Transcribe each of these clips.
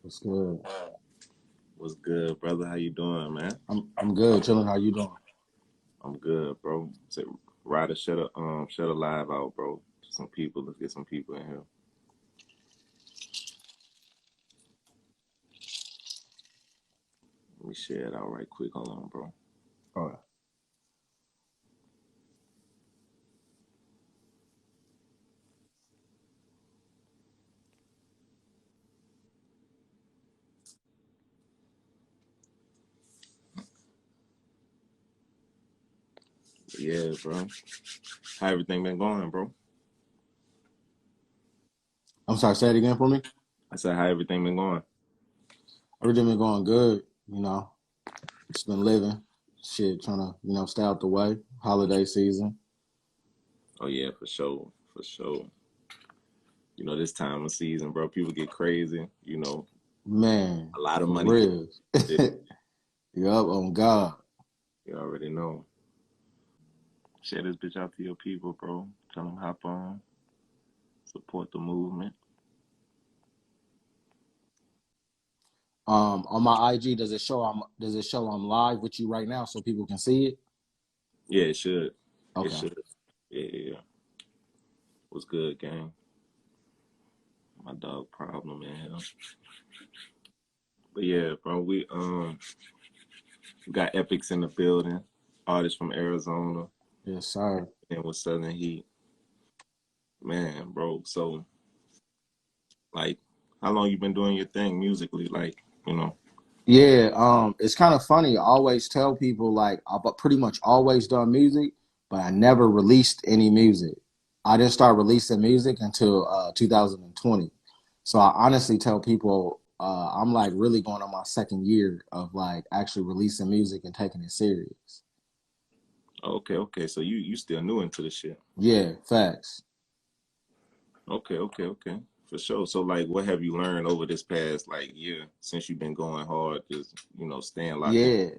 What's good? What's good, brother? How you doing, man? I'm good, chilling. How you doing? I'm good, bro. Say, Ryder, shut a live out, bro. Some people. Let's get some people in here. Let me share it out right quick. Hold on, bro. All right. Yeah, bro. How everything been going, bro? I'm sorry. Say it again for me. I said, how everything been going? Everything been going good. Just been living. Shit, trying to stay out the way. Holiday season. Oh yeah, for sure, for sure. This time of season, bro, people get crazy. Man, A lot of for money get. real. Yup, on God. You already know. Share this bitch out to your people, bro. Tell them hop on, support the movement. On my IG, does it show I'm live with you right now so people can see it? Yeah, it should. It Okay. should. Yeah. What's good, gang? My dog problem in here. But yeah, bro, we got epics in the building, artists from Arizona, Yes, sir. and with Southern Heat. Man, bro, so like how long you been doing your thing musically? Yeah, it's kind of funny. I always tell people like I've pretty much always done music, but I never released any music. I didn't start releasing music until 2020. So I honestly tell people I'm like really going on my second year of like actually releasing music and taking it serious. okay. So you still new into the shit. Yeah, facts. Okay. For sure. So like what have you learned over this past like year since you've been going hard, just staying locked in?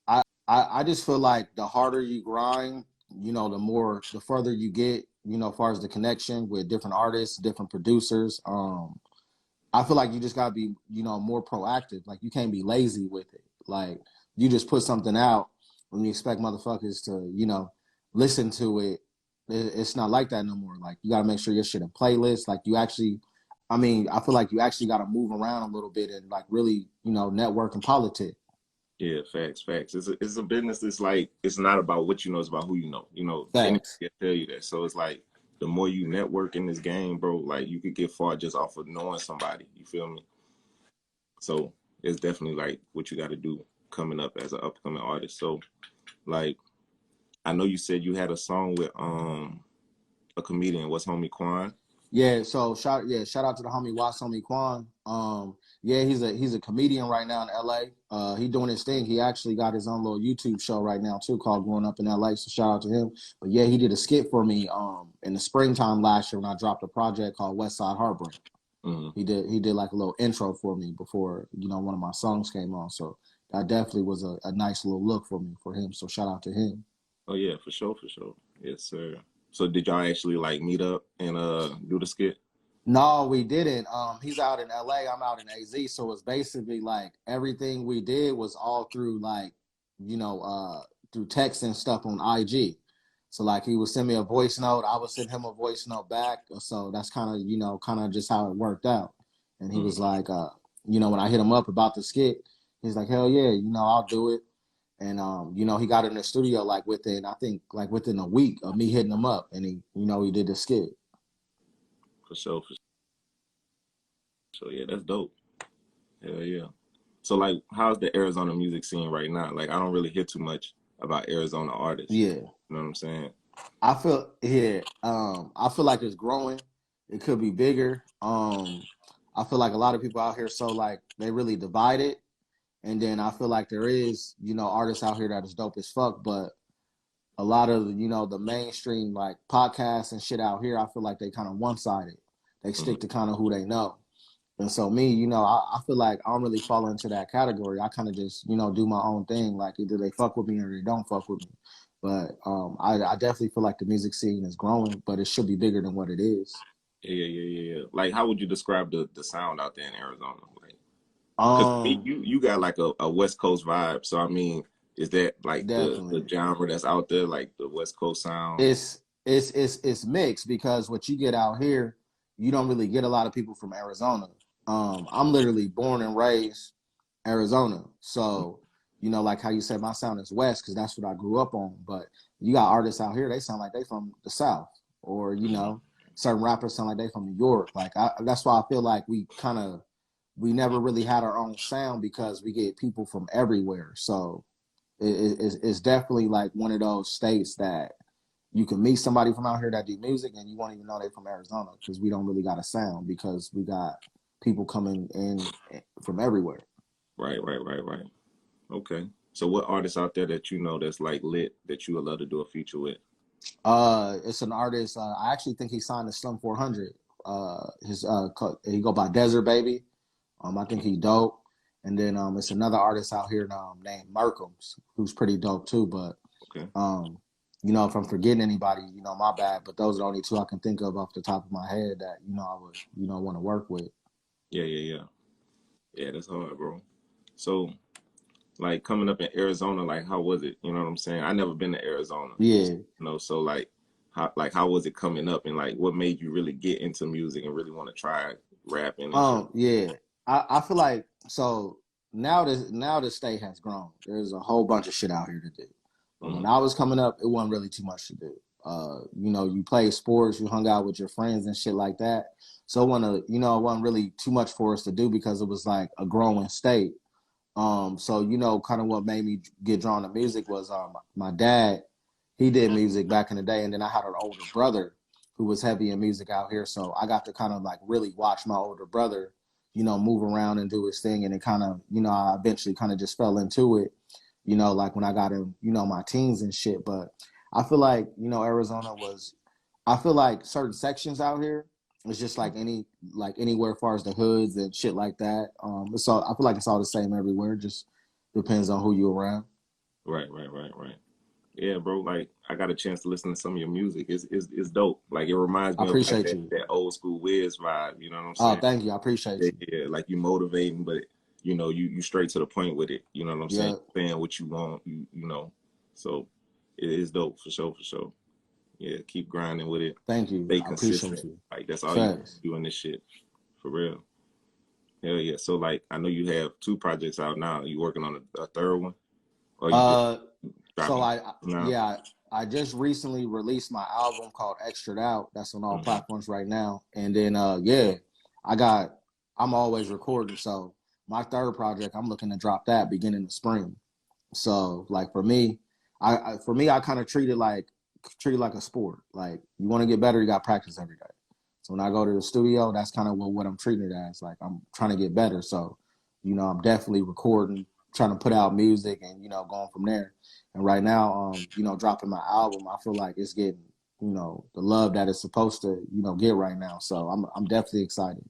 Yeah. I just feel like the harder you grind, the further you get, as far as the connection with different artists, different producers. I feel like you just gotta be, more proactive. Like you can't be lazy with it. Like you just put something out when you expect motherfuckers to, listen to it. It's not like that no more. Like you gotta make sure your shit in playlist. Like you actually, I feel like you actually gotta move around a little bit and like really, network and politic. Yeah, facts. It's a business. It's like it's not about what you know. It's about who you know. Anybody Facts. can tell you that. So it's like the more you network in this game, bro, like you could get far just off of knowing somebody. You feel me? So it's definitely like what you got to do coming up as an upcoming artist. So like I know you said you had a song with a comedian. What's homie Quan? Yeah, so shout out to the homie Wattshomiequan. Yeah, he's a comedian right now in LA. He doing his thing. He actually got his own little YouTube show right now too called Growing Up in LA. So shout out to him. But yeah, he did a skit for me in the springtime last year when I dropped a project called West Side Heartbreak. Mm-hmm. He did like a little intro for me before, one of my songs came on. So that definitely was a nice little look for me for him. So shout out to him. Oh yeah, for sure. Yes, sir. So did y'all actually like meet up and do the skit? No, we didn't. He's out in LA, I'm out in AZ. So it's basically like everything we did was all through like, you know, uh, through text and stuff on IG. So like he would send me a voice note, I would send him a voice note back. So that's kind of just how it worked out. And he Mm-hmm. was like, when I hit him up about the skit, he's like, hell yeah, I'll do it. And he got in the studio like within a week of me hitting him up, and he did the skit. For sure. So yeah, that's dope. Hell yeah. So like, how's the Arizona music scene right now? Like, I don't really hear too much about Arizona artists. Yeah. You know what I'm saying? I feel like it's growing. It could be bigger. I feel like a lot of people out here so like they really divided. And then I feel like there is, artists out here that is dope as fuck, but a lot of the mainstream like podcasts and shit out here, I feel like they kind of one sided. They Mm-hmm. stick to kind of who they know. And so me, I feel like I don't really fall into that category. I kind of just, do my own thing. Like either they fuck with me or they don't fuck with me. But I definitely feel like the music scene is growing, but it should be bigger than what it is. Yeah. Like, how would you describe the sound out there in Arizona? Like, Because Um, you got like a West Coast vibe. So I mean, is that like the definitely. genre that's out there, like the West Coast sound? It's mixed because what you get out here, you don't really get a lot of people from Arizona. I'm literally born and raised Arizona, so like how you said, my sound is West because that's what I grew up on. But you got artists out here, they sound like they from the South, or Mm-hmm. certain rappers sound like they from New York. Like that's why I feel like we never really had our own sound because we get people from everywhere. So it's definitely like one of those states that you can meet somebody from out here that do music and you won't even know they from Arizona because we don't really got a sound because we got people coming in from everywhere. Right. Okay. So what artists out there that you know that's like lit that you would love to do a feature with? It's an artist. I actually think he signed to Slum 400. He go by Desert Baby. I think he dope. And then it's another artist out here named Merkums, who's pretty dope too. But Okay. um, if I'm forgetting anybody, my bad. But those are the only two I can think of off the top of my head that I would want to work with. Yeah. Yeah, that's hard, bro. So like coming up in Arizona, like how was it? You know what I'm saying? I never been to Arizona. Yeah. So like how was it coming up and like what made you really get into music and really want to try rapping and shit? Yeah. I feel like so now the state has grown. There's a whole bunch of shit out here to do. But when Mm-hmm. I was coming up, it wasn't really too much to do. You play sports, you hung out with your friends and shit like that. So it wasn't really too much for us to do because it was like a growing state. So kind of what made me get drawn to music was my dad. He did music back in the day, and then I had an older brother who was heavy in music out here. So I got to kind of like really watch my older brother, move around and do his thing, and it kind of, I eventually kind of just fell into it. Like when I got in, my teens and shit. But I feel like Arizona was. I feel like certain sections out here it's just like anywhere as far as the hoods and shit like that. It's all I feel like it's all the same everywhere. Just depends on who you around. Right. Yeah, bro. Like I got a chance to listen to some of your music. It's dope. Like it reminds I me of like appreciate that, you. that old school Wiz vibe. You know what I'm Oh, saying? thank you. I appreciate you. Yeah. Like you motivating, but you straight to the point with it. You know what I'm saying? Yeah, Saying what you want. You know. So it is dope for sure. For sure. Yeah. Keep grinding with it. thank you. Stay I appreciate consistent. you. Like that's all you Facts. doing this shit for real. Hell yeah. So like I know you have two projects out now. You working on a third one, or you just Uh, so dropping now? yeah, I just recently released my album called Extra Out. That's on all Mm-hmm. platforms right now. And then yeah, I got I'm always recording. So my third project, I'm looking to drop that beginning of spring. So like for me, I kind of treat it like a sport. Like you want to get better, you got to practice every day. So when I go to the studio, that's kind of what I'm treating it as. Like I'm trying to get better. So, I'm definitely recording, trying to put out music and, going from there. And right now, dropping my album, I feel like it's getting, the love that it's supposed to, get right now. So I'm definitely excited.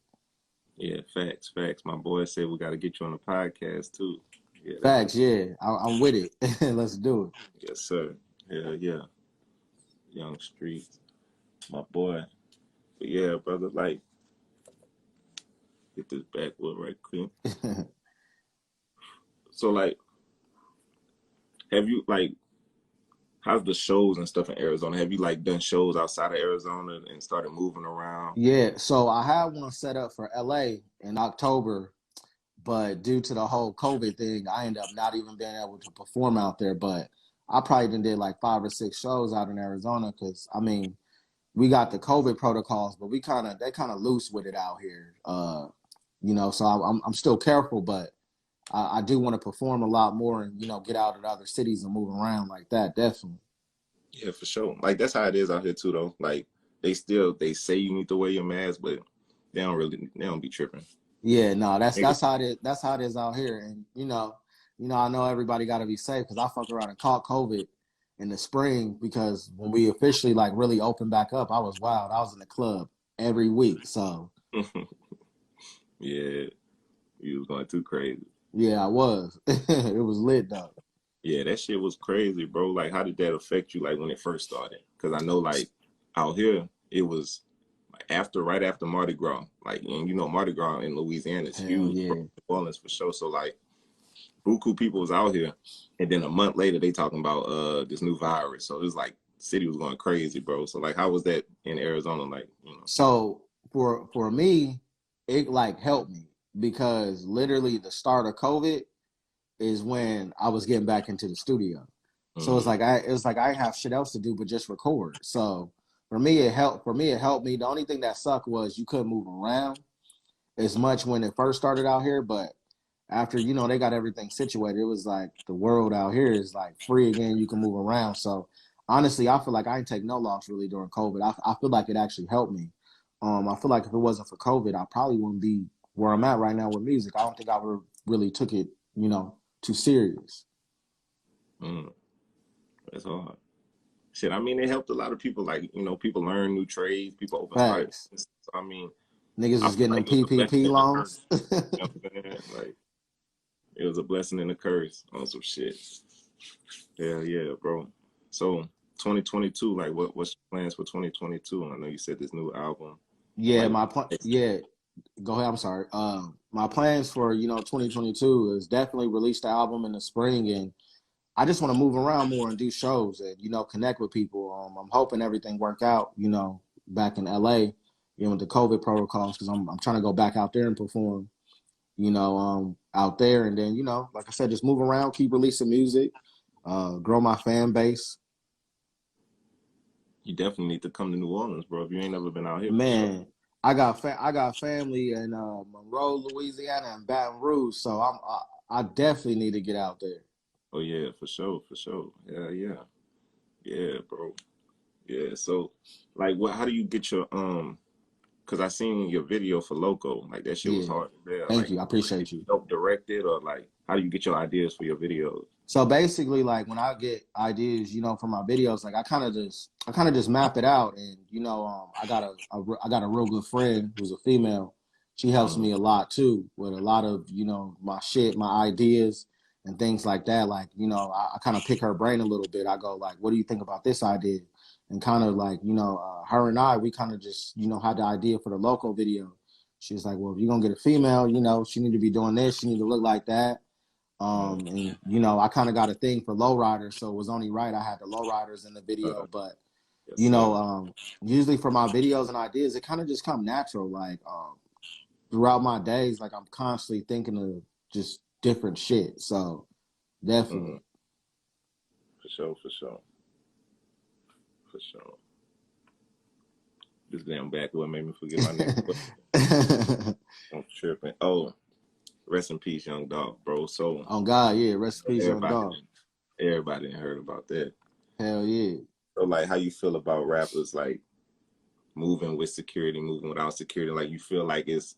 Yeah, facts. My boy said we got to get you on the podcast too. Yeah, that's Facts, yeah. I'm with it. Let's do it. yes, sir. Hell yeah, Young Street, my boy. But yeah, brother, like get this backwood right quick. So like, have you like, how's the shows and stuff in Arizona? Have you like done shows outside of Arizona and started moving around? Yeah, so I had one set up for LA in October, but due to the whole COVID thing, I ended up not even being able to perform out there. But I probably did like 5 or 6 shows out in Arizona because I mean we got the COVID protocols, but they kind of loose with it out here. So I'm still careful, but I do want to perform a lot more and get out in other cities and move around like that. Definitely. Yeah, for sure. Like that's how it is out here too, though. Like they say you need to wear your mask, but they don't be tripping. Yeah, no, Niggas, that's how it is. That's how it is out here, and I know everybody got to be safe because I fucked around and caught COVID in the spring because when we officially like really opened back up, I was wild. I was in the club every week, so yeah, you was going too crazy. yeah, I was. It was lit though. Yeah, that shit was crazy, bro. Like, how did that affect you, like when it first started? Because I know, like out here, it was right after Mardi Gras. Like, and you know, Mardi Gras in Louisiana is Hell huge, bro. yeah. New Orleans for sure. So like, buku people was out here, and then a month later they talking about this new virus. So it was like city was going crazy, bro. So like, how was that in Arizona? Like, you know. So for me, it like helped me because literally the start of COVID is when I was getting back into the studio. So it's like I didn't have shit else to do but just record. So for me it helped. Me. The only thing that sucked was you couldn't move around as much when it first started out here, but after they got everything situated, it was like the world out here is like free again. You can move around. So honestly, I feel like I didn't take no loss really during COVID. I feel like it actually helped me. I feel like if it wasn't for COVID, I probably wouldn't be where I'm at right now with music. I don't think I would really took it, too serious. Mm, that's hard. Shit, I mean, it helped a lot of people. Like, you know, people learn new trades, people open started Facts. businesses. So, I mean, Niggas I is feel getting them like it was a blessing PPP and a curse. loans. You know what I'm saying? Like, it was a blessing and a curse on some shit. Hell yeah, bro. So 2022, like, what's your plans for 2022? I know you said this new album. It Yeah, might be yeah. Go ahead. I'm sorry. My plans for 2022 is definitely release the album in the spring, and I just want to move around more and do shows and connect with people. I'm hoping everything work out. Back in LA, with the COVID protocols, because I'm trying to go back out there and perform. Out there, and then like I said, just move around, keep releasing music, grow my fan base. you definitely need to come to New Orleans, bro. If you ain't never been out here, for sure. Man, I got family in Monroe, Louisiana, and Baton Rouge, so I definitely need to get out there. Oh yeah, for sure, for sure. Yeah, yeah, bro. Yeah. So, like, what? How do you get your Cause I seen your video for Loco. Like that shit was Yeah, hard. Yeah. thank Like, you. I appreciate you. self directed or like, how do you get your ideas for your videos? So basically, like when I get ideas, for my videos, like I kind of just map it out, and I got a real good friend who's a female. She helps Mm-hmm. me a lot too with a lot of my shit, my ideas, and things like that. Like I kind of pick her brain a little bit. I go like, "What do you think about this idea?" And kind of like her and we kind of just had the idea for the local video. She's like, "Well, if you're gonna get a female, she need to be doing this. She need to look like that." And I kind of got a thing for lowriders, so it was only right I had the lowriders in the video. But Yes, you sir. know, um, usually for my videos and ideas, it kind of just come natural. Like throughout my days, like I'm constantly thinking of just different shit. So Mm-hmm. definitely. For sure, for sure, for sure. This damn backwood made me forget my next question. I'm tripping. Oh, rest in peace, young dog, bro. So Oh God, yeah. Rest in peace, young everybody, dog. everybody heard about that. Hell yeah. So like, how you feel about rappers like moving with security, moving without security? Like, you feel like it's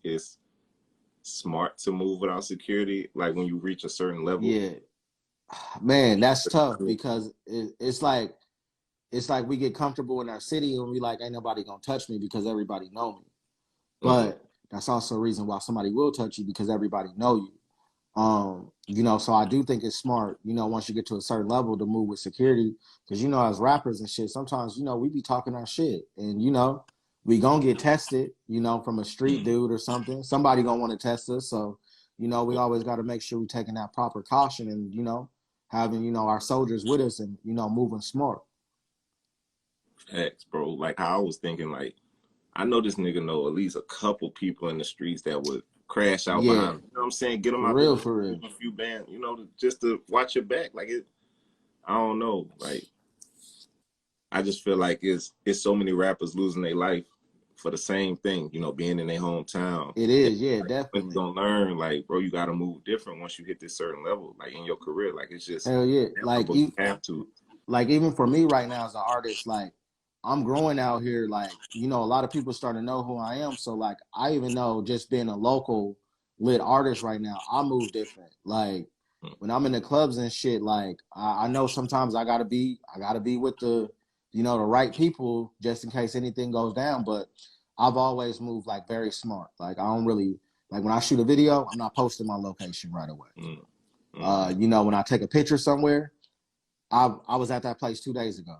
smart to move without security, like when you reach a certain level. Yeah, man, that's tough because it's like we get comfortable in our city and we like ain't nobody gonna touch me because everybody know me. Mm-hmm. But that's also a reason why somebody will touch you because everybody know you. So I do think it's smart, once you get to a certain level to move with security. Because as rappers and shit, sometimes, we be talking our shit and we gonna get tested, from a street dude or something. Somebody gonna want to test us. So, we always gotta make sure we taking that proper caution and, having, our soldiers with us and, moving smart. Facts, bro. Like I was thinking, like I know this nigga know at least a couple people in the streets that would crash out Yeah, behind. You know what I'm saying? Get them for out there real, just for to real. give 'em a few bands. You know, just to watch your back. Like it. I don't know. Like I just feel like it's so many rappers losing their life for the same thing. You know, being in their hometown. It And is, yeah, like, when you definitely. gonna learn, like, bro, you gotta move different once you hit this certain level, like in your career. Like it's just Hell yeah. inevitable. You have to. Like even for me right now as an artist, like I'm growing out here, like, a lot of people starting to know who I am. So like I even know just being a local lit artist right now, I move different. Like when I'm in the clubs and shit, like I know sometimes I gotta be with the right people just in case anything goes down. But I've always moved like very smart. Like I don't really like when I shoot a video, I'm not posting my location right away. Mm-hmm. When I take a picture somewhere, I was at that place 2 days ago.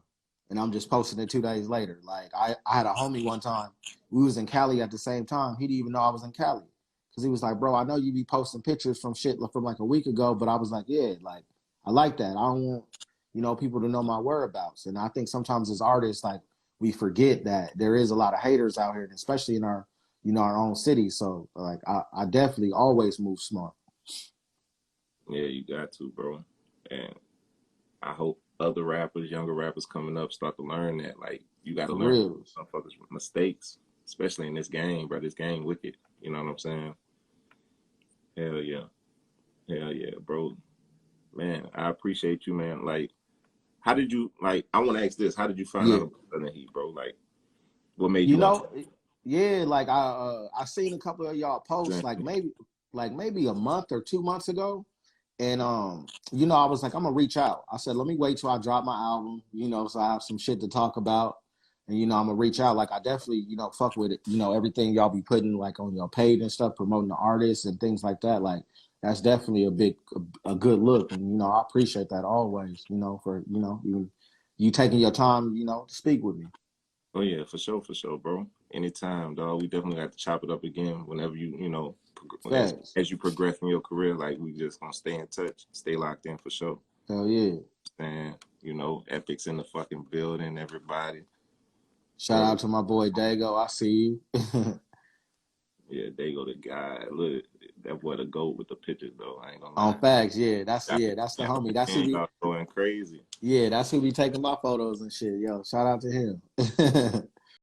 and I'm just posting it 2 days later. Like I had a homie one time. We was in Cali at the same time. He didn't even know I was in Cali because he was like, "Bro, I know you be posting pictures from shit from like a week ago," but I was like, "Yeah, like I like that. I don't want people to know my whereabouts." And I think sometimes as artists, like we forget that there is a lot of haters out here, especially in our our own city. So like I definitely always move smart. Yeah, you got to, bro. And I hope other rappers, younger rappers coming up start to learn that. Like, you got to For learn real. motherfuckers' mistakes, especially in this game, bro. This game wicked. You know what I'm saying? Hell yeah. Hell yeah, bro. Man, I appreciate you, man. Like, how did you, like, I want to ask this. How did you find out Yeah. about Southern Heat, bro? Like, what made You you want to know, yeah, like I seen a couple of y'all posts drink? like maybe a month or 2 months ago. And I was like, I'm gonna reach out. I said, let me wait till I drop my album, so I have some shit to talk about. And I'm gonna reach out. Like I definitely, fuck with it. Everything y'all be putting like on your page and stuff, promoting the artists and things like that. Like that's definitely a good look. And I appreciate that always, for you taking your time, to speak with me. Oh yeah, for sure, bro. Anytime, dog. We definitely got to chop it up again whenever Facts. as you progress in your career. Like we just gonna stay in touch, stay locked in for sure. Hell yeah. And Epic's in the fucking building, everybody. Shout Hell out to my boy Dago. I see you. yeah, they go the guy. Look, that boy the goat with the pictures though. I ain't gonna lie. On facts, yeah. Got That's the the homie. That's who be y'all going crazy. yeah, that's who be taking my photos and shit. Yo, shout out to him.